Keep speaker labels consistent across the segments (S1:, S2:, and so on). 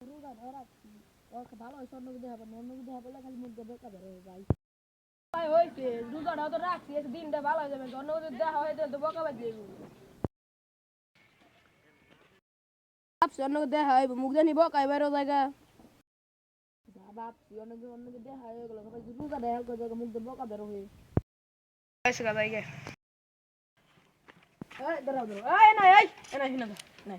S1: রোজা ধরে রাখছি ওকে ভালো হয়েছে অন্য কিছু হবে না অন্য কিছু হবে খালি মুখ দিয়ে বোকা বের হয়ে যায় হয়েছে রোজাটাও তো রাখছি দিনটা ভালো হয়ে যাবে অন্য কিছু দেখা হয়ে তো বোকা বের যাবে ভাবছি অন্য দেখা হইব মুখ জানি বোকা বেরো জায়গা ভাবছি অন্য অন্য দেখা হয়ে গেল রোজা দেখা করে মুখ দিয়ে বোকা বেরো হয়ে ऐसे का जाएगा ए दरा दरा ए ना हिना नहीं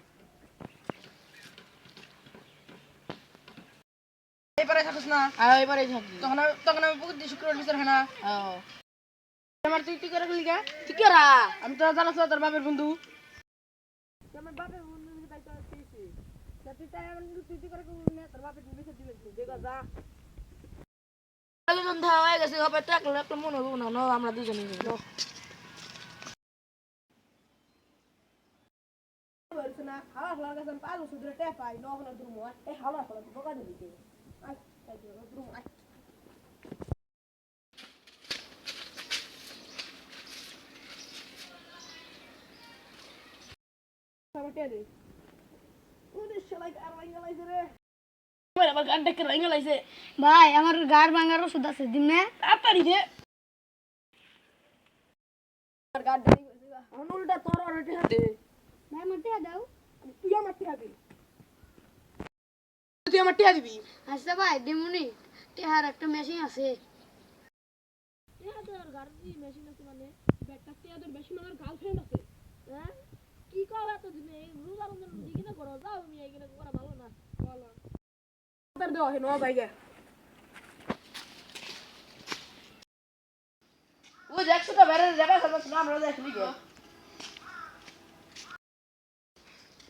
S1: এবারে থাকিস না এবারে থাকি তখন আমি বহুত শুক্রবার বিচার হয় না আমার তুই করে গেলি গা ঠিক করা আমি তো জানাস তোর বাপের বন্ধু আমার বাপের বন্ধু তাই তো আসছে তুই তাই আমার তুই করে না তোর বাপের বিচার দিবেন দেখা যা সন্ধ্যা হয়ে গেছে হবে তো একটা মনে হবো না আমরা দুজনে মিলে না হাওয়া লাগা গেছে পালু সুদরে টে পাই নগলা দুরমো এই হাওয়া লাগা বকা দিবি আই তাই দুরমো আই সামনে দে ওরে শালা আর ভাঙা লাইছে রে আমার গান দেখে ভাঙা লাইছে ভাই আমার গার ভাঙার ওষুধ আছে দিনে তাড়াতাড়ি দে আর গার ভাঙি গেছে এখন উল্টা তোর আর টিহা দে ভাই মতে দাও তুই আমার টিহা দে তুই আমার টিহা দিবি আচ্ছা ভাই দেমুনি টিহার একটা মেশিন আছে টিহা তোর গাড়ি মেশিন আছে মানে ব্যাগটা টিহা তোর বেশি আমার গার্লফ্রেন্ড আছে হ্যাঁ কি কও এত দিনে রোজা রমজান দিকে না করো যাও আমি এখানে করা ভালো না বলো তার দাও হে নো জায়গা ও দেখছ তো বেরে জায়গা সব নাম রোজা আসলি গে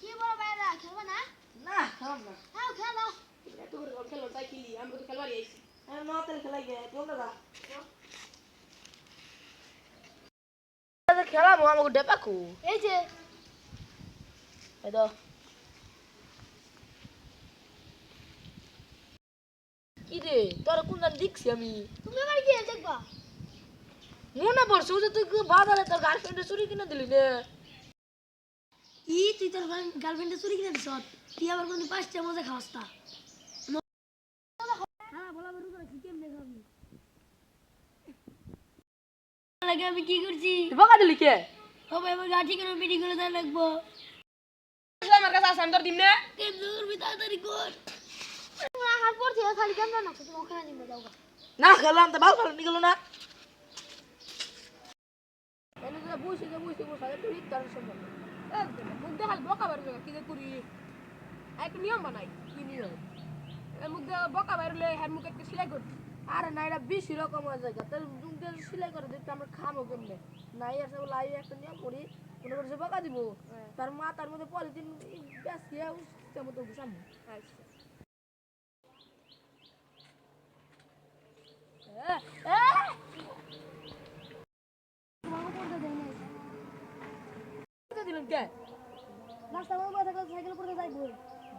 S1: কি বড় বাইরা খেলবা না না খেলব না হ্যাঁ খেলো এত করে খেলো তাই খেলি আমি তো খেলবারই আইছি আমি না তেল খেলাই গে তোমরা যা খেলা মো আমাকে ডেপাকু এই যে এই দাও কি রে তোর কোন দিন দেখছি আমি তুমি আবার কি দেখবা মনে পড়ছে যে তুই বাজারে তোর গার্লফ্রেন্ডে চুরি কিনে দিলি রে ই তুই তোর গার্লফ্রেন্ডে চুরি কিনে দিছ তুই আবার কোন পাঁচটা মজা খাওয়াস তা হ্যাঁ বলা বেরু করে কি কেমনে খাবি লাগে আমি কি করছি তুই বকা দিলি কে ও ভাই আমার গাঠি করে মিটিং করে দেন লাগবো আমার কাছে আসান তোর দিমনে কেমনে করবি তাড়াতাড়ি কর হাত পড়ছে খালি কেমন না তুমি ওখানে নিয়ে যাও না খেলাম তো ভালো ভালো নিগেল না এনে তো বুঝি বসে তুই তার সম্ভব মুখ দেখাল বকা বের কি যে করি এক নিয়ম বানাই কি নিয়ম মুখ দিয়ে বকা বেরলে হ্যাঁ মুখ একটা সেলাই করি আরে না এটা বেশি রকম জায়গা তাহলে মুখ দিয়ে সেলাই করে দিতে আমরা খাবো কেমনে নাই আসে বলে আই একটা নিয়ম করি মনে করছে বকা দিব তার মা তার মধ্যে পলিথিন বেশিয়া তেমন তো ঘুষাবো দিলেন কে রাস্তার মধ্যে থাকলে সাইকেল করে যাইবো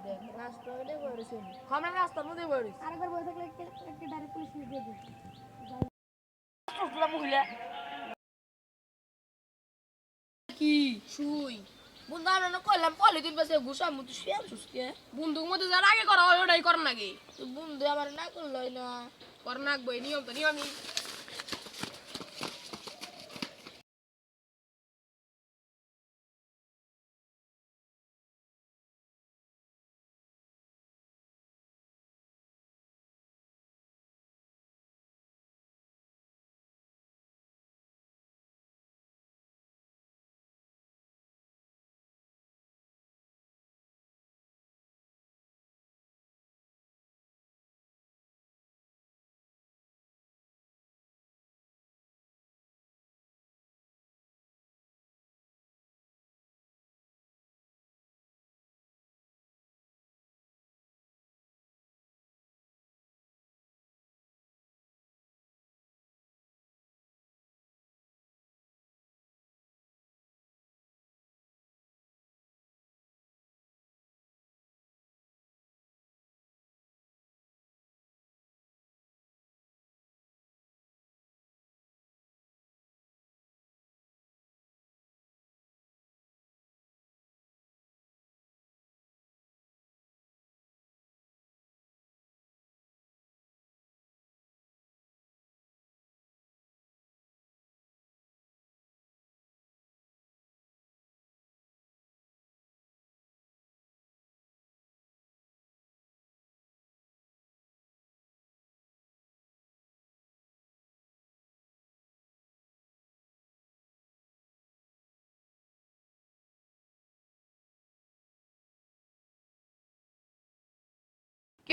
S1: দেখ রাস্তা ওইটাই বইরেছে আমরা রাস্তার মধ্যে বইরেছি আরেকবার বসে থাকলে একটা ডাইরেক্ট পুলিশ নিয়ে দিয়ে দিই মহিলা কি শুই বন্ধু আমরা না কইলাম পলিথিন বেশি ঘুষা মুতো শুয়ে সুস্কে বন্ধুর মধ্যে যার আগে করা হয় ওটাই কর নাকি বন্ধু আমার না করলই না কর নাকবো নিয়ম তো নিয়মই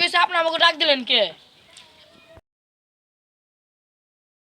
S2: হয়েছে আপনি আমাকে ডাক দিলেন কে